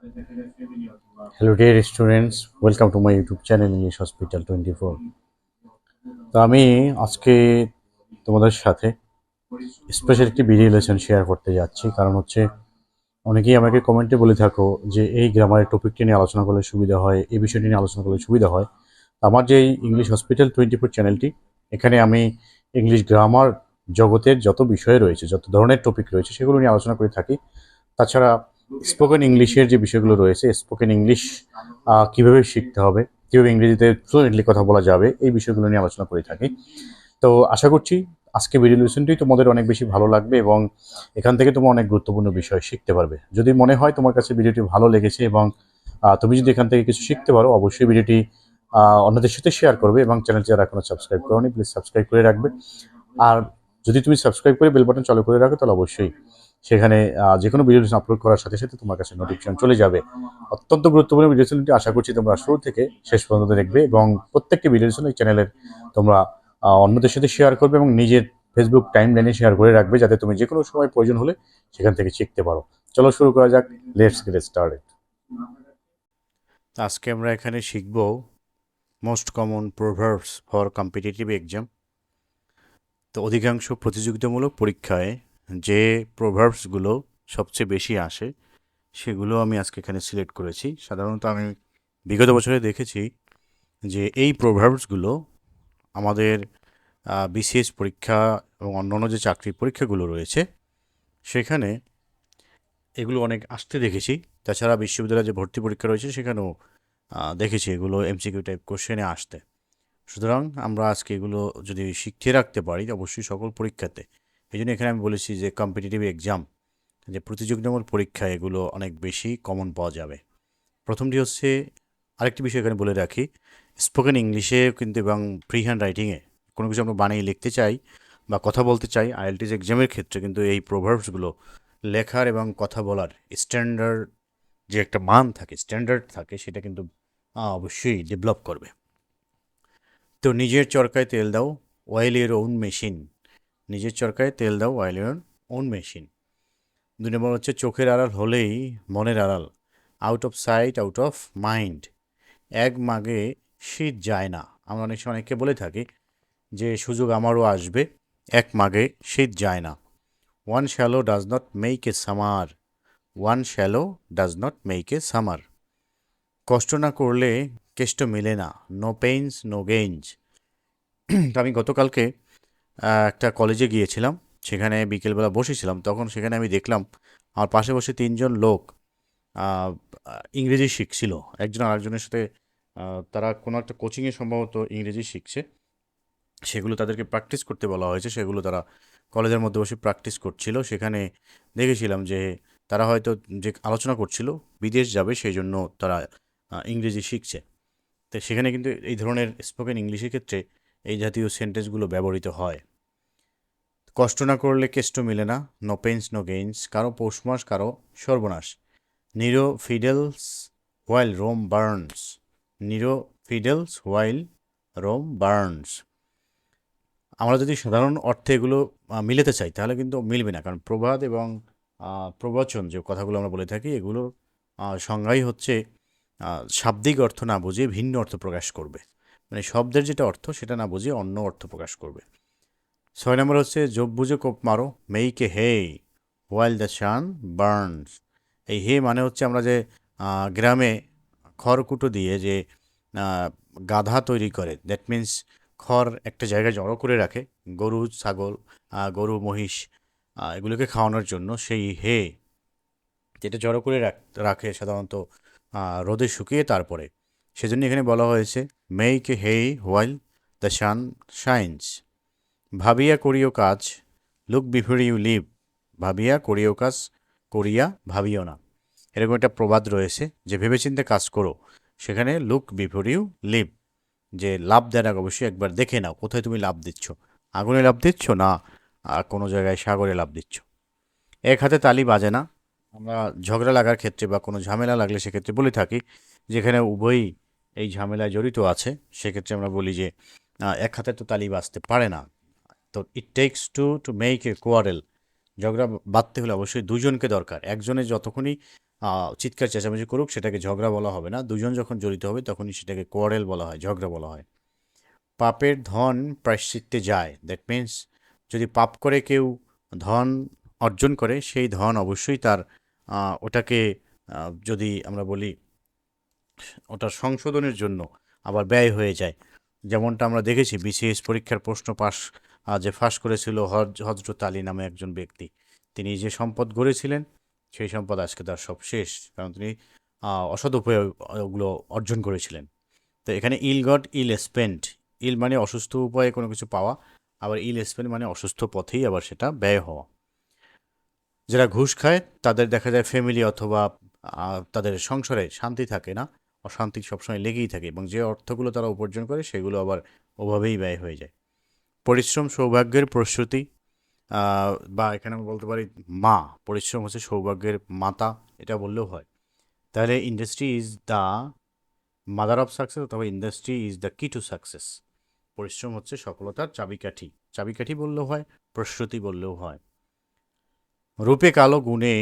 Hello dear students, welcome to my YouTube channel English Hospital 24। তো আমি আজকে তোমাদের সাথে স্পেশাল একটি ভিডিও লেসন শেয়ার করতে যাচ্ছি, কারণ হচ্ছে অনেকেই আমাকে কমেন্টে বলে থাকো যে এই গ্রামারের টপিকটি নিয়ে আলোচনা করলে সুবিধা হয়, এই বিষয়টি নিয়ে আলোচনা করলে সুবিধা হয়। আমার যে এই ইংলিশ হসপিটাল 24 চ্যানেলটি, এখানে আমি ইংলিশ গ্রামার জগতের যত বিষয় রয়েছে, যত ধরনের টপিক রয়েছে সেগুলো নিয়ে আলোচনা করে থাকি। তাছাড়া স্পোকেন ইংলিশের যে বিষয়গুলো রয়েছে, স্পোকেন ইংলিশ কীভাবে শিখতে হবে, কীভাবে ইংরেজিতে ফ্লুয়েন্টলি কথা বলা যাবে, এই বিষয়গুলো নিয়ে আলোচনা করে থাকি। তো আশা করছি আজকে ভিডিও লেসনটি তোমাদের অনেক বেশি ভালো লাগবে এবং এখান থেকে তোমরা অনেক গুরুত্বপূর্ণ বিষয় শিখতে পারবে। যদি মনে হয় তোমার কাছে ভিডিওটি ভালো লেগেছে এবং তুমি যদি এখান থেকে কিছু শিখতে পারো, অবশ্যই ভিডিওটি অন্যদের সাথে শেয়ার করবে এবং চ্যানেলটি যারা এখনো সাবস্ক্রাইব করোনি প্লিজ সাবস্ক্রাইব করে রাখবে। আর যদি তুমি সাবস্ক্রাইব করে বেল বাটন চালু করে রাখো তাহলে অবশ্যই সেখানে যে কোনো ভিডিও আপলোড করার সাথে সাথে তোমার কাছে নোটিফিকেশন চলে যাবে। অত্যন্ত গুরুত্বপূর্ণ ভিডিও লেসনটি আশা করছি তোমরা শুরু থেকে শেষ পর্যন্ত দেখবে এবং প্রত্যেকটি ভিডিও লেসন এই চ্যানেলের তোমরা অন্যদের সাথে শেয়ার করবে এবং নিজের ফেসবুক টাইম লাইনে শেয়ার করে রাখবে, যাতে তুমি যে কোনো সময় প্রয়োজন হলে সেখান থেকে শিখতে পারো। চলো শুরু করা যাক, লেটস গেট স্টার্টেড। আজকে আমরা এখানে শিখব most common proverbs for competitive exam. তো অধিকাংশ প্রতিযোগিতামূলক পরীক্ষায় যে প্রোভার্বসগুলো সবচেয়ে বেশি আসে সেগুলো আমি আজকে এখানে সিলেক্ট করেছি। সাধারণত আমি বিগত বছরে দেখেছি যে এই প্রোভার্বসগুলো আমাদের বিসিএস পরীক্ষা এবং অন্যান্য যে চাকরির পরীক্ষাগুলো রয়েছে সেখানে এগুলো অনেক আসতে দেখেছি। তাছাড়া বিশ্ববিদ্যালয়ে যে ভর্তি পরীক্ষা রয়েছে সেখানেও দেখেছি এগুলো এমসিকিউ টাইপ কোশ্চেনে আসতে। সুতরাং আমরা আজকে এগুলো যদি শিখে রাখতে পারি অবশ্যই সকল পরীক্ষাতে, এই জন্য এখানে আমি বলেছি যে কম্পিটিটিভ এক্সাম, যে প্রতিযোগিতামূলক পরীক্ষা, এগুলো অনেক বেশি কমন পাওয়া যাবে। প্রথমটি হচ্ছে, আরেকটি বিষয় এখানে বলে রাখি, স্পোকেন ইংলিশে কিন্তু এবং ফ্রি হ্যান্ড রাইটিংয়ে কোনো কিছু আমরা বানিয়ে লিখতে চাই বা কথা বলতে চাই, আইএলটিএস এক্সামের ক্ষেত্রে কিন্তু এই প্রোভার্বসগুলো লেখার এবং কথা বলার স্ট্যান্ডার্ড, যে একটা মান থাকে, স্ট্যান্ডার্ড থাকে, সেটা কিন্তু অবশ্যই ডেভেলপ করবে। তো নিজের চরকায় তেল দাও, অয়েল ইউর ওন মেশিন। নিজের চরকায় তেল দাও, অয়েল ইউর ওন মেশিন। 2 নম্বর হচ্ছে, চোখের আড়াল হলেই মনের আড়াল। Out of sight out of mind. এক মাগে শীত যায় না। আমরা অনেক সময় অনেককে বলে থাকি যে সুযোগ আমারও আসবে, এক মাগে শীত যায় না। One swallow does not make a summer. One swallow does not make a summer. কষ্ট না করলে কেষ্ট মেলে না। No pains no gains. তো আমি গতকালকে একটা কলেজে গিয়েছিলাম, সেখানে বিকেলবেলা বসেছিলাম, তখন সেখানে আমি দেখলাম আমার পাশে বসে 3জন লোক ইংরেজি শিখছিল। একজন আরেকজনের সাথে তারা কোনো একটা কোচিংয়ে সম্ভবত ইংরেজি শিখছে, সেগুলো তাদেরকে প্র্যাকটিস করতে বলা হয়েছে, সেগুলো তারা কলেজের মধ্যে বসে প্র্যাকটিস করছিল। সেখানে দেখেছিলাম যে তারা হয়তো যে আলোচনা করছিল বিদেশ যাবে সেই জন্য তারা ইংরেজি শিখছে। তো সেখানে কিন্তু এই ধরনের স্পোকেন ইংলিশের ক্ষেত্রে এই জাতীয় সেন্টেন্সগুলো ব্যবহৃত হয়। কষ্ট না করলে কেষ্ট মিলে না। No pains no gains. কারো পৌষ মাস কারো সর্বনাশ। Nero fiddles while Rome burns. Nero fiddles while Rome burns. আমরা যদি সাধারণ অর্থে এগুলো মিলাতে চাই তাহলে কিন্তু মিলবে না, কারণ প্রবাদ এবং প্রবচন যে কথাগুলো আমরা বলে থাকি এগুলোর সংজ্ঞাই হচ্ছে শাব্দিক অর্থ না বুঝিয়ে ভিন্ন অর্থ প্রকাশ করবে, মানে শব্দের যেটা অর্থ সেটা না বুঝিয়ে অন্য অর্থ প্রকাশ করবে। 6 নম্বর হচ্ছে, জব বুঝে কোপ মারো, মেইকে হে হোয়াইল দ্য সান বার্নস। এই হে মানে হচ্ছে আমরা যে গ্রামে খড়কুটো দিয়ে যে গাধা তৈরি করে, দ্যাট মিন্স খড় একটা জায়গায় জড়ো করে রাখে গরু ছাগল, গরু মহিষ এগুলোকে খাওয়ানোর জন্য, সেই হে যেটা জড়ো করে রাখে সাধারণত রোদে শুকিয়ে তারপরে, সেজন্য এখানে বলা হয়েছে make a hay while the sun shines. ভাবিয়া করিও কাজ, লুক বিফোর ইউ লিভ। ভাবিয়া করিও কাজ, করিয়া ভাবিও না। এরকম একটা প্রবাদ রয়েছে যে ভেবেচিন্তে কাজ করো, সেখানে লুক বিফোর ইউ লিভ, যে লাভ দেওয়ার আগে অবশ্যই একবার দেখে নাও কোথায় তুমি লাভ দিচ্ছ, আগুনে লাভ দিচ্ছ না আর কোনো জায়গায় সাগরে লাভ দিচ্ছ। এক হাতে তালি বাজে না। আমরা ঝগড়া লাগার ক্ষেত্রে বা কোনো ঝামেলা লাগলে সেক্ষেত্রে বলে থাকি, যেখানে উভয়ই এই ঝামেলায় জড়িত আছে সেক্ষেত্রে আমরা বলি যে এক হাতে তো তালি বাজতে পারে না। তো it takes to make a quarrel. ঝগড়া বাঁধতে হলে অবশ্যই দুজনকে দরকার, একজনের যতক্ষণই চিৎকার চেঁচামেচি করুক, সেটাকে ঝগড়া বলা হবে না। দুজন যখন জড়িত হবে তখনই সেটাকে কোয়ারেল বলা হয়, ঝগড়া বলা হয়। পাপের ধন প্রায়শ্চিত্তে যায়, দ্যাট মিন্স যদি পাপ করে কেউ ধন অর্জন করে, সেই ধন অবশ্যই তার ওটাকে যদি আমরা বলি ওটা সংশোধনের জন্য আবার ব্যয় হয়ে যায়। যেমনটা আমরা দেখেছি বিসিএস পরীক্ষার প্রশ্ন যে ফাঁস করেছিল হজরত আলী নামে একজন ব্যক্তি, তিনি যে সম্পদ গড়েছিলেন সেই সম্পদ আজকে তার সব শেষ, কারণ তিনি অসৎ উপায়ে ওগুলো অর্জন করেছিলেন। তো এখানে ইল গট ইল স্পেন্ড, ইল মানে অসুস্থ উপায়ে কোনো কিছু পাওয়া, আবার ইল স্পেন্ড মানে অসুস্থ পথেই আবার সেটা ব্যয় হওয়া। যারা ঘুষ খায় তাদের দেখা যায় ফ্যামিলি অথবা তাদের সংসারে শান্তি থাকে না, অশান্তি সবসময় লেগেই থাকে, এবং যে অর্থগুলো তারা উপার্জন করে সেগুলো আবার ওভাবেই ব্যয় হয়ে যায়। পরিশ্রম সৌভাগ্যের প্রস্তুতি, বা এখানে আমরা বলতে পারি মা, পরিশ্রম হচ্ছে সৌভাগ্যের মাতা, এটা বললেও হয়। তাহলে industry is the mother of success, অথবা ইন্ডাস্ট্রি ইজ দ্য কি টু সাকসেস। পরিশ্রম হচ্ছে সফলতার চাবিকাঠি, চাবিকাঠি বললেও হয়, প্রস্তুতি বললেও হয়। রূপে কালো গুণে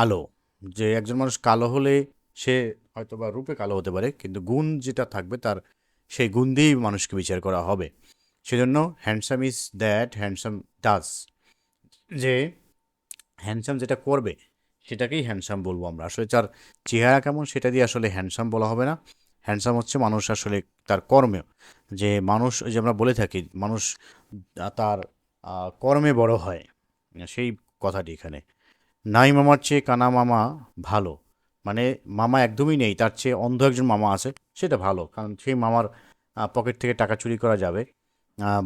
আলো, যে একজন মানুষ কালো হলে সে হয়তো বা রূপে কালো হতে পারে, কিন্তু গুণ যেটা থাকবে তার, সেই গুণ দিয়েই মানুষকে বিচার করা হবে। সেজন্য handsome is that handsome does, যে হ্যান্ডসাম যেটা করবে সেটাকেই হ্যান্ডসাম বলবো আমরা। আসলে তার চেহারা কেমন সেটা দিয়ে আসলে হ্যান্ডসাম বলা হবে না। হ্যান্ডসাম হচ্ছে মানুষ আসলে তার কর্মে, যে মানুষ, যে আমরা বলে থাকি মানুষ তার কর্মে বড় হয়, সেই কথাটি এখানে। নাই মামার চেয়ে কানা মামা ভালো, মানে মামা একদমই নেই, তার চেয়ে অন্ধ একজন মামা আছে, সেটা ভালো, কারণ সেই মামার পকেট থেকে টাকা চুরি করা যাবে,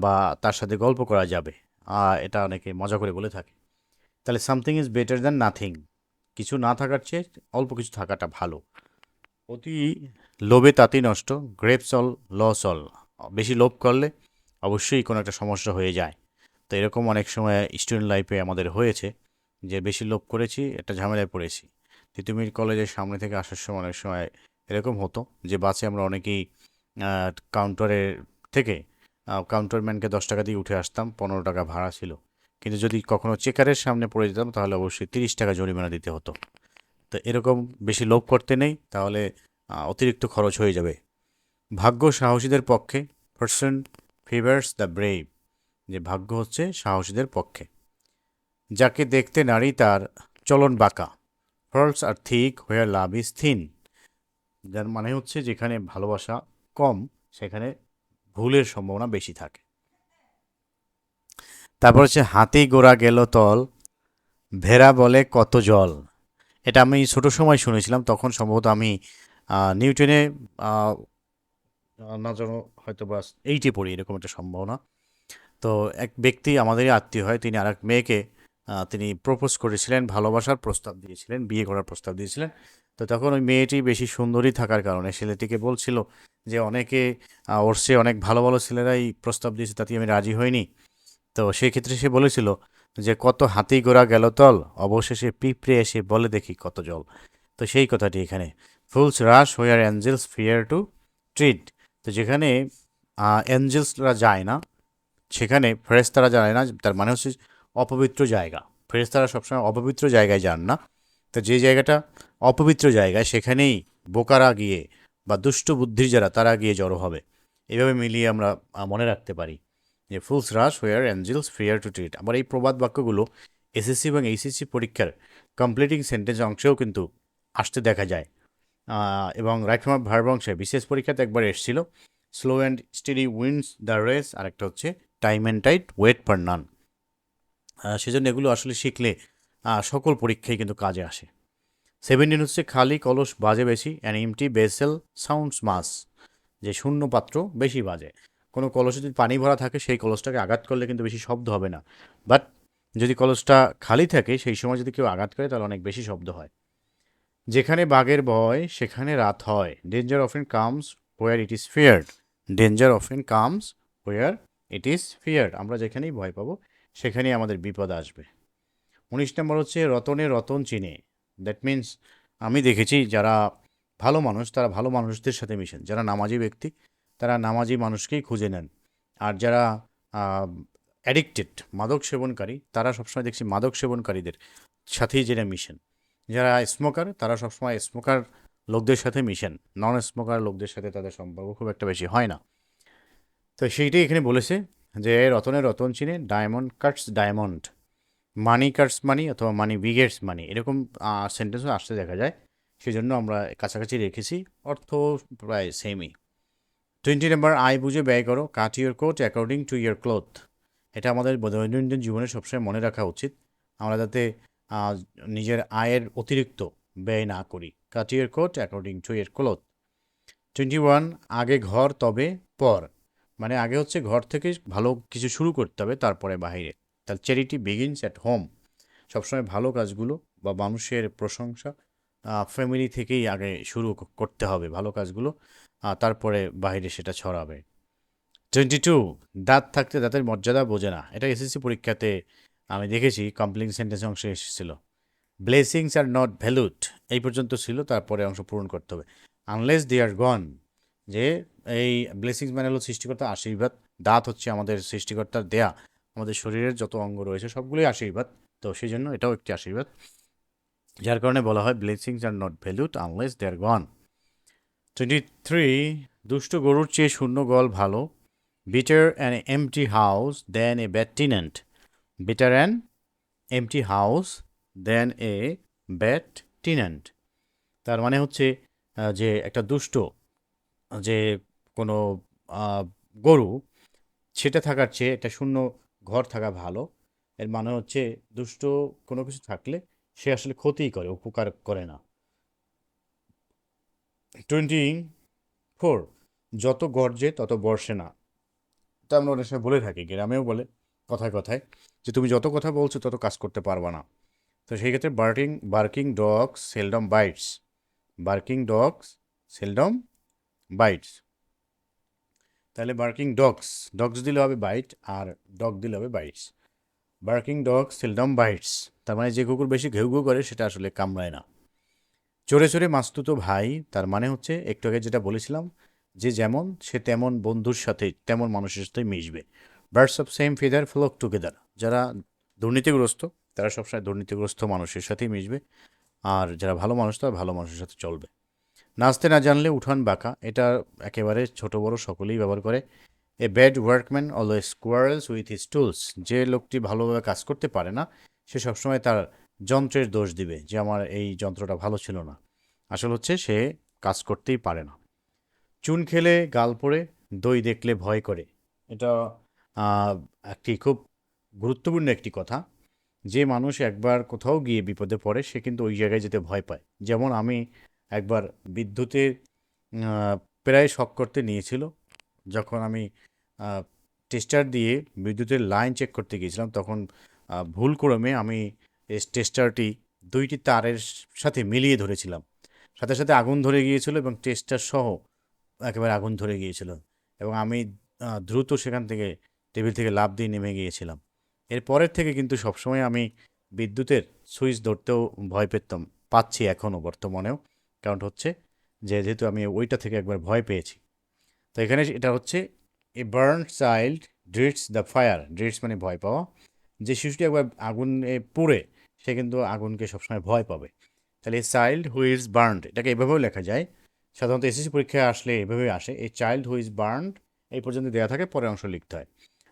বা তার সাথে গল্প করা যাবে। এটা অনেকে মজা করে বলে থাকে। তাহলে something is better than nothing, কিছু না থাকার চেয়ে অল্প কিছু থাকাটা ভালো। অতি লোভে তাঁতি নষ্ট, গ্রেপস অল লস অল, বেশি লোভ করলে অবশ্যই কোনো একটা সমস্যা হয়ে যায়। তো এরকম অনেক সময় স্টুডেন্ট লাইফে আমাদের হয়েছে, যে বেশি লোভ করেছি, একটা ঝামেলায় পড়েছি। তিতুমির কলেজের সামনে থেকে আসার সময় অনেক সময় এরকম হতো যে বাসে আমরা অনেকেই কাউন্টারের থেকে কাউন্টারম্যানকে 10 টাকা দিয়ে উঠে আসতাম, 15 টাকা ভাড়া ছিল। কিন্তু যদি কখনো চেকারের সামনে পড়ে যেতাম তাহলে অবশ্যই 30 টাকা জরিমানা দিতে হতো। তো এরকম বেশি লোভ করতে নেই, তাহলে অতিরিক্ত খরচ হয়ে যাবে। ভাগ্য সাহসীদের পক্ষে, পার্সন ফেভার্স দ্য ব্রেভ, যে ভাগ্য হচ্ছে সাহসীদের পক্ষে। যাকে দেখতে নারী তার চলন বাঁকা, faults are thick where love is thin, যার মানে হচ্ছে যেখানে ভালোবাসা কম সেখানে ভুলের সম্ভাবনা বেশি থাকে। তারপর হচ্ছে হাতি গোড়া গেল তল, ভেড়া বলে কত জল। এটা আমি ছোট সময় শুনেছিলাম, তখন সম্ভবত আমি নিউটনে না যেন হয়তো বা 8-এ পড়ি, এরকম একটা সম্ভাবনা। তো এক ব্যক্তি আমাদেরই আত্মীয় হয়, তিনি আরেক মেয়েকে তিনি প্রপোজ করেছিলেন, ভালোবাসার প্রস্তাব দিয়েছিলেন, বিয়ে করার প্রস্তাব দিয়েছিলেন। তো তখন ওই মেয়েটি বেশি সুন্দরী থাকার কারণে ছেলেটিকে বলছিল যে অনেকে ওর চেয়ে অনেক ভালো ভালো ছেলেরাই প্রস্তাব দিয়েছে, তাতে আমি রাজি হইনি। তো সেই ক্ষেত্রে সে বলেছিল যে কত হাতি ঘোড়া গেল তল, অবশেষে পিঁপড়ে এসে বলে দেখি কত জল। তো সেই কথাটি এখানে, fools rush where angels fear to tread, তো যেখানে অ্যাঞ্জেলসরা যায় না সেখানে ফেরেশতারা যায় না, তার মানে হচ্ছে অপবিত্র জায়গা। ফেরেশতারা সবসময় অপবিত্র জায়গায় যান না। তো যে জায়গাটা অপবিত্র জায়গায় সেখানেই বোকারা গিয়ে বা দুষ্ট বুদ্ধির যারা তারা গিয়ে জড়ো হবে। এভাবে মিলিয়ে আমরা মনে রাখতে পারি যে fools rush where angels fear to tread. আবার এই প্রবাদ বাক্যগুলো এসএসসি এবং এইচএসসি পরীক্ষার কমপ্লিটিং সেন্টেন্স অংশেও কিন্তু আসতে দেখা যায়। এবং রাইট ফ্রম ভার্ব অংশে বিশেষ পরীক্ষাতে একবার এসেছিল, slow and steady wins the race, আর একটা হচ্ছে time and tide wait for none. সেজন্য এগুলো আসলে শিখলে সকল পরীক্ষায় কিন্তু কাজে আসে। 17 হচ্ছে খালি কলস বাজে বেশি, অ্যান এমটি বেসেল সাউন্ডস মাস, যে শূন্য পাত্র বেশি বাজে। কোনো কলসে যদি পানি ভরা থাকে সেই কলসটাকে আঘাত করলে কিন্তু বেশি শব্দ হবে না, বাট যদি কলসটা খালি থাকে সেই সময় যদি কেউ আঘাত করে তাহলে অনেক বেশি শব্দ হয়। যেখানে বাঘের ভয় সেখানে রাত হয়, danger often comes where it is feared, danger often comes where it is feared, আমরা যেখানেই ভয় পাবো সেখানেই আমাদের বিপদ আসবে। 19 নম্বর হচ্ছে রতনে রতন চিনে, দ্যাট মিন্স আমি দেখেছি যারা ভালো মানুষ তারা ভালো মানুষদের সাথে মিশেন, যারা নামাজি ব্যক্তি তারা নামাজি মানুষকেই খুঁজে নেন, আর যারা অ্যাডিক্টেড মাদক সেবনকারী তারা সবসময় দেখছি মাদক সেবনকারীদের সাথেই জেনে মিশেন। যারা স্মোকার তারা সবসময় স্মোকার লোকদের সাথে মিশেন, নন স্মোকার লোকদের সাথে তাদের সম্পর্ক খুব একটা বেশি হয় না। তো সেইটাই এখানে বলেছে যে রতনের রতন চিনে, ডায়মন্ড কাটস ডায়মন্ড, মানি কাটস মানি অথবা মানি বিগেটস মানি, এরকম সেন্টেন্সও আসতে দেখা যায়। সেই জন্য আমরা কাছাকাছি রেখেছি, অর্থ প্রায় সেমই। 20 নম্বর, আয় বুঝে ব্যয় করো, cut your coat according to your cloth. এটা আমাদের দৈনন্দিন জীবনে সবসময় মনে রাখা উচিত, আমরা যাতে আহ, নিজের আয়ের অতিরিক্ত ব্যয় না করি। Cut your coat according to your cloth. 21, আগে ঘর তবে পর, মানে আগে হচ্ছে ঘর থেকে ভালো কিছু শুরু করতে হবে, তারপরে বাইরে। তাহলে চ্যারিটি বিগিনস অ্যাট হোম, সবসময় ভালো কাজগুলো বা মানুষের প্রশংসা ফ্যামিলি থেকেই আগে শুরু করতে হবে ভালো কাজগুলো, তারপরে বাইরে সেটা ছড়াবে। 22, দাঁত থাকতে দাঁতের মর্যাদা বোঝে না, এটা এসএসসি পরীক্ষাতে আমি দেখেছি কমপ্লিট সেন্টেন্স অংশে এসেছিল। ব্লেসিংস আর নট ভ্যালুড, এই পর্যন্ত ছিল, তারপরে অংশ পূরণ করতে হবে। আনলেস দে আর গন, যে এই ব্লেসিংস মানে হলো সৃষ্টিকর্তার আশীর্বাদ, দাঁত হচ্ছে আমাদের সৃষ্টিকর্তার দেয়া, আমাদের শরীরের যত অঙ্গ রয়েছে সবগুলোই আশীর্বাদ, তো সেই জন্য এটাও একটি আশীর্বাদ, যার কারণে বলা হয় blessings are not valued unless they are gone. 23, দুষ্ট গরুর চেয়ে শূন্য গল ভালো, better an empty house than a bad tenant, better an empty house than a bad tenant। তার মানে হচ্ছে যে একটা দুষ্ট যে কোনো আহ, গরু, সেটা থাকার চেয়ে একটা শূন্য ঘর থাকা ভালো। এর মানে হচ্ছে দুষ্ট কোনো কিছু থাকলে সে আসলে ক্ষতিই করে, উপকার করে না। 24, যত গর্জে তত বর্ষে না, এটা আমরা অনেক সময় বলে থাকি, গ্রামেও বলে কথায় কথায়, যে তুমি যত কথা বলছো তত কাজ করতে পারবা না। তো সেই ক্ষেত্রে barking dogs seldom bites, barking dogs seldom bites. তাহলে বার্কিং ডগস, ডগস দিলে হবে বাইট, আর ডগ দিলে হবে bites. Barking dog seldom bites, তার মানে যে কুকুর বেশি ঘেউ ঘেউ করে সেটা আসলে কামড়ায় না। চোরে চোরে মাস্তুতো ভাই, তার মানে হচ্ছে একটু আগে যেটা বলেছিলাম, যে যেমন সে তেমন বন্ধুর সাথে তেমন মানুষের সাথে মিশবে। Birds of same feather flock together, যারা দুর্নীতিগ্রস্ত তারা সবসময় দুর্নীতিগ্রস্ত মানুষের সাথেই মিশবে, আর যারা ভালো মানুষ তারা ভালো মানুষের সাথে চলবে। নাচতে না জানলে উঠান বাঁকা, এটা একেবারে ছোট বড় সকলেই ব্যবহার করে। A bad workman always quarrels with his tools, যে লোকটি ভালোভাবে কাজ করতে পারে না সে সবসময় তার যন্ত্রের দোষ দিবে, যে আমার এই যন্ত্রটা ভালো ছিল না, আসল হচ্ছে সে কাজ করতেই পারে না। চুন খেলে গাল পড়ে, দই দেখলে ভয় করে, এটা আহ, একটি খুব গুরুত্বপূর্ণ একটি কথা। যে মানুষ একবার কোথাও গিয়ে বিপদে পড়ে সে কিন্তু ওই জায়গায় যেতে ভয় পায়। যেমন আমি একবার বিদ্যুতের প্রায় শক করতে নিয়েছিল, যখন আমি টেস্টার দিয়ে বিদ্যুতের লাইন চেক করতে গিয়েছিলাম, তখন ভুলক্রমে আমি এই টেস্টারটি দুইটি তারের সাথে মিলিয়ে ধরেছিলাম, সাথে সাথে আগুন ধরে গিয়েছিল এবং টেস্টার সহ একেবারে আগুন ধরে গিয়েছিল, এবং আমি দ্রুত সেখান থেকে টেবিল থেকে লাফ দিয়ে নেমে গিয়েছিলাম। এরপরের থেকে কিন্তু সবসময় আমি বিদ্যুতের সুইচ ধরতেও ভয় পেতাম, পাচ্ছি এখনও বর্তমানেও, কারণ হচ্ছে যে যেহেতু আমি ওইটা থেকে একবার ভয় পেয়েছি। তো এখানে এটা হচ্ছে এ বার্ন চাইল্ড ড্রিটস দ্য ফায়ার, ড্রিটস মানে ভয় পাওয়া, যে শিশুটি একবার আগুনে পুড়ে সে কিন্তু আগুনকে সবসময় ভয় পাবে। তাহলে এই চাইল্ড হু ইজ বার্নড, এটাকে এভাবেও লেখা যায়, সাধারণত এসএসসি পরীক্ষায় আসলে এভাবেই আসে, এই চাইল্ড হু ইজ বার্নড এই পর্যন্ত দেওয়া থাকে, পরের অংশ লিখতে হয়।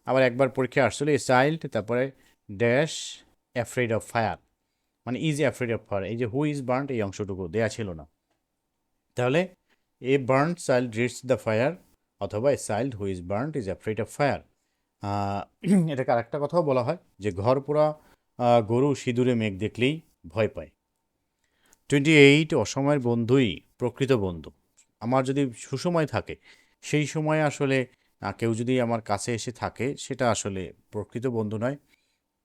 আবার একবার পরীক্ষায় আসছিল এই চাইল্ড, তারপরে ড্যাশ অ্যাফ্রেড অফ ফায়ার, মানে ইজ অ্যাফ্রেড অফ ফায়ার, এই যে হু ইজ বার্নড এই অংশটুকু দেওয়া ছিল না। তাহলে a burned child dreads the fire, অথবা a child who is burned is afraid of fire. এটাকে আরেকটা কথাও বলা হয় যে ঘর পোড়া গরু সিঁদুরে মেঘ দেখলেই ভয় পায়। 28, অসময়ের বন্ধুই প্রকৃত বন্ধু, আমার যদি সুসময় থাকে সেই সময় আসলে কেউ যদি আমার কাছে এসে থাকে সেটা আসলে প্রকৃত বন্ধু নয়,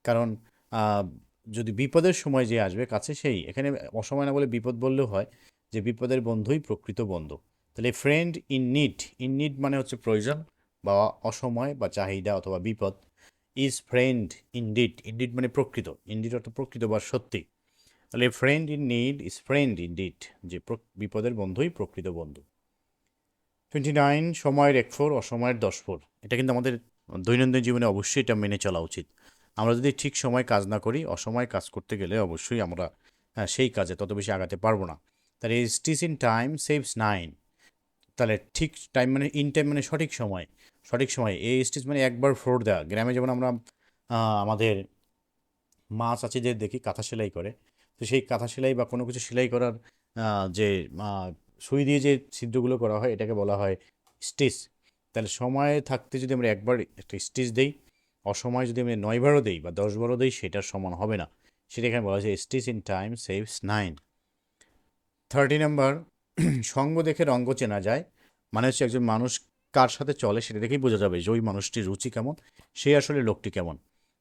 কারণ আহ, যদি বিপদের সময় যে আসবে কাছে সেই, এখানে অসময় না বলে বিপদ বললেও হয়, যে বিপদের বন্ধুই প্রকৃত বন্ধু। তাহলে friend in need, in need মানে হচ্ছে প্রয়োজন বা অসময় বা চাহিদা অথবা বিপদ, ইজ ফ্রেন্ড ইনডিড, ইনডিড মানে প্রকৃত, ইনডিড অর্থ প্রকৃত বা সত্যি। তাহলে friend in need is friend indeed, যে বিপদের বন্ধুই প্রকৃত বন্ধু। 29, সময়ের 1/4 অসময়ের 10/4, এটা কিন্তু আমাদের দৈনন্দিন জীবনে অবশ্যই এটা মেনে চলা উচিত। আমরা যদি ঠিক সময় কাজ না করি, অসময়ে কাজ করতে গেলে অবশ্যই আমরা সেই কাজে তত বেশি আগাতে পারবো না। তাহলে স্টিচ ইন টাইম সেভস 9, তাহলে ঠিক টাইম মানে ইন টাইম মানে সঠিক সময়, সঠিক সময়। এই স্টিচ মানে একবার ফ্লোর দেওয়া। গ্রামে যেমন আমরা আমাদের মা চাচিদের দেখি কাঁথা সেলাই করে, তো সেই কাঁথা সেলাই বা কোনো কিছু সেলাই করার যে সুই দিয়ে যে ছিদ্রগুলো করা হয় এটাকে বলা হয় স্টিচ। তাহলে সময় থাকতে যদি আমরা একবার একটা স্টিচ দেই, অসময় যদি আমি 9বারও দেই বা 10বারও দেই, সেটার সমান হবে না। সেটা এখানে বলা হয়েছে stitch in time saves 9। 30 number, সঙ্গ দেখে রঙ্গ চেনা যায়। মানে হচ্ছে একজন মানুষ কার সাথে চলে সেটা দেখেই বোঝা যাবে যে ওই মানুষটির রুচি কেমন, সে আসলে লোকটি কেমন।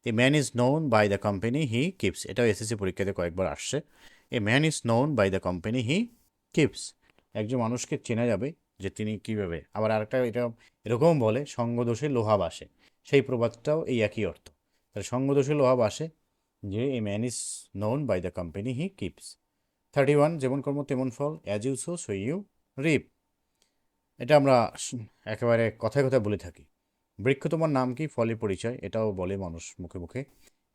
A man is known by the company he keeps, এটাও এসএসসি পরীক্ষাতে কয়েকবার আসছে। A man is known by the company he keeps, একজন মানুষকে চেনা যাবে যে তিনি কীভাবে। আবার আরেকটা এটা এরকম বলে, সঙ্গদোষে লোহা বাসে, সেই প্রবাদটাও এই একই অর্থ। তাহলে সঙ্গদোষে লোহা বাসে, যে a man is known by the company he keeps. 31, যেমন কর্ম তেমন ফল, as you sow so you reap, এটা আমরা একেবারে কথায় কথায় বলে থাকি। বৃক্ষ তোমার নাম কি, ফলের পরিচয়, এটাও বলে মানুষ মুখে মুখে।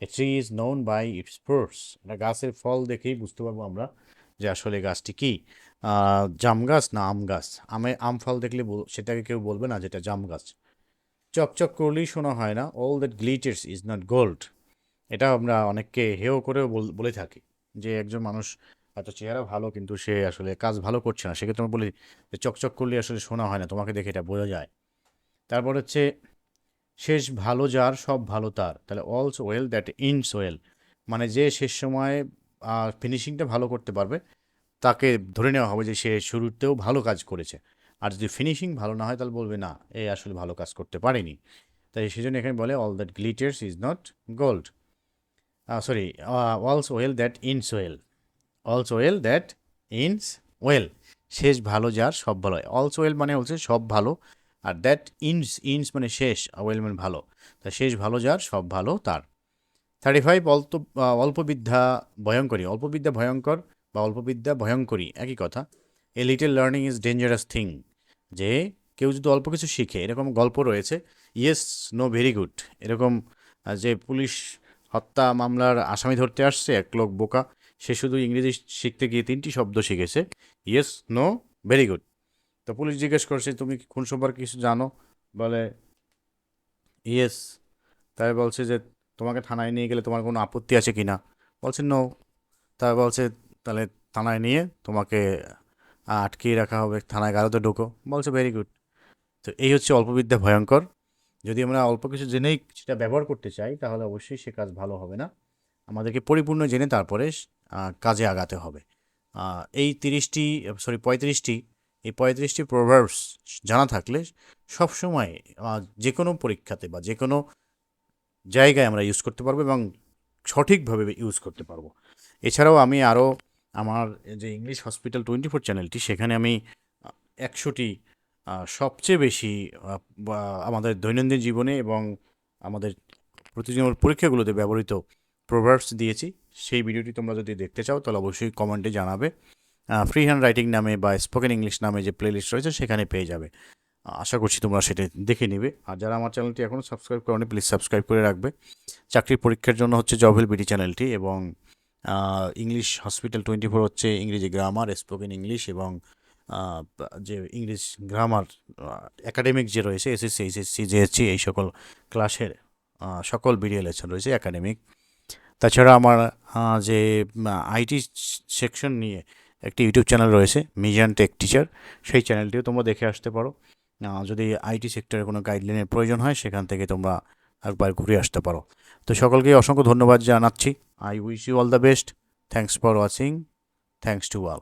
A tree is known by its fruits, এটা গাছের ফল দেখেই বুঝতে পারবো আমরা যে আসলে গাছটি কি, জাম গাছ না আম গাছ। আম ফল দেখলে সেটাকে কেউ বলবে না যেটা জাম গাছ। চকচক করলেই শোনা হয় না, all that glitters is not gold, এটা আমরা অনেককে হেয় করেও বলে থাকি যে একজন মানুষ হয়তো চেহারা ভালো কিন্তু সে আসলে কাজ ভালো করছে না, সেক্ষেত্রে আমরা বলি যে চকচক করলে আসলে শোনা হয় না, তোমাকে দেখে এটা বোঝা যায়। তারপর হচ্ছে শেষ ভালো যার সব ভালো তার, তাহলে all's well that ends well, মানে যে শেষ সময় ফিনিশিংটা ভালো করতে পারবে তাকে ধরে নেওয়া হবে যে সে শুরুতেও ভালো কাজ করেছে। আর যদি ফিনিশিং ভালো না হয় তাহলে বলবে না, এ আসলে ভালো কাজ করতে পারেনি। তাই সেজন্য এখানে বলে all that glitters is not gold, sorry, all's well that ins well, all's well that ins well, শেষ ভালো যার সব ভালো হয়। অলস ওয়েল মানে হচ্ছে সব ভালো, আর দ্যাট ইনস মানে শেষ, ওয়েল মানে ভালো, তা শেষ ভালো যার সব ভালো তার। 35, অল্প বিদ্যা ভয়ঙ্করী, অল্প বিদ্যা ভয়ঙ্কর বা অল্প বিদ্যা ভয়ঙ্করী একই কথা। A little learning is dangerous thing, যে কেউ যদি অল্প কিছু শিখে, এরকম গল্প রয়েছে। ইয়েস নো ভেরি গুড, এরকম যে পুলিশ হত্যা মামলার আসামি ধরতে আসছে, এক লোক বোকা, সে শুধু ইংরেজি শিখতে গিয়ে 3টি শব্দ শিখেছে, ইয়েস নো ভেরি গুড। তো পুলিশ জিজ্ঞেস করছে তুমি কি খুন সম্পর্কে কিছু জানো, বলে ইয়েস। তাই বলছে যে তোমাকে থানায় নিয়ে গেলে তোমার কোনো আপত্তি আছে কি না, বলছে নো। তাই বলছে তাহলে থানায় নিয়ে তোমাকে আটকিয়ে রাখা হবে, থানায় গারদে ঢোকো, বলছে ভেরি গুড। তো এই হচ্ছে অল্পবিদ্যা ভয়ঙ্কর। যদি আমরা অল্প কিছু জেনেই সেটা ব্যবহার করতে চাই তাহলে অবশ্যই সে কাজ ভালো হবে না, আমাদেরকে পরিপূর্ণ জেনে তারপরে কাজে আগাতে হবে। এই 35টি এই 35টি প্রভার্বস জানা থাকলে সবসময় যে কোনো পরীক্ষাতে বা যে কোনো জায়গায় আমরা ইউজ করতে পারবো এবং সঠিকভাবে ইউজ করতে পারবো। এছাড়াও আমি আরও আমার যে ইংলিশ হসপিটাল 24 চ্যানেলটি, সেখানে আমি 100টি সবচেয়ে বেশি আমাদের দৈনন্দিন জীবনে এবং আমাদের প্রতিদিন পরীক্ষাগুলোতে ব্যবহৃত প্রভার্বস দিয়েছি। সেই ভিডিওটি তোমরা যদি দেখতে চাও তাহলে অবশ্যই কমেন্টে জানাবে। ফ্রি হ্যান্ড রাইটিং নামে বা স্পোকেন ইংলিশ নামে যে প্লেলিস্ট রয়েছে সেখানে পেয়ে যাবে। আশা করছি তোমরা সেটা দেখে নিবে। আর যারা আমার চ্যানেলটি এখনও সাবস্ক্রাইব করোনি প্লিজ সাবস্ক্রাইব করে রাখবে। চাকরির পরীক্ষার জন্য হচ্ছে জবহেল বিডি চ্যানেলটি, এবং ইংলিশ হসপিটাল 24 হচ্ছে ইংরেজি গ্রামার, স্পোকেন ইংলিশ এবং যে ইংলিশ গ্রামার একাডেমিক যে রয়েছে এসএসসি এইচএসসি জিএসসি এই সকল ক্লাসের সকল ভিডিও লেকচার রয়েছে একাডেমিক। তাছাড়া আমার যে আইটি সেকশন নিয়ে একটি ইউটিউব চ্যানেল রয়েছে মিজান টেক টিচার, সেই চ্যানেলটিও তোমরা দেখে আসতে পারো। যদি আইটি সেক্টরে কোনো গাইডলাইনের প্রয়োজন হয় সেখান থেকে তোমরা একবার ঘুরে আসতে পারো। তো সকলকে অসংখ্য ধন্যবাদ জানাচ্ছি। I wish you all the best. Thanks for watching. Thanks to all.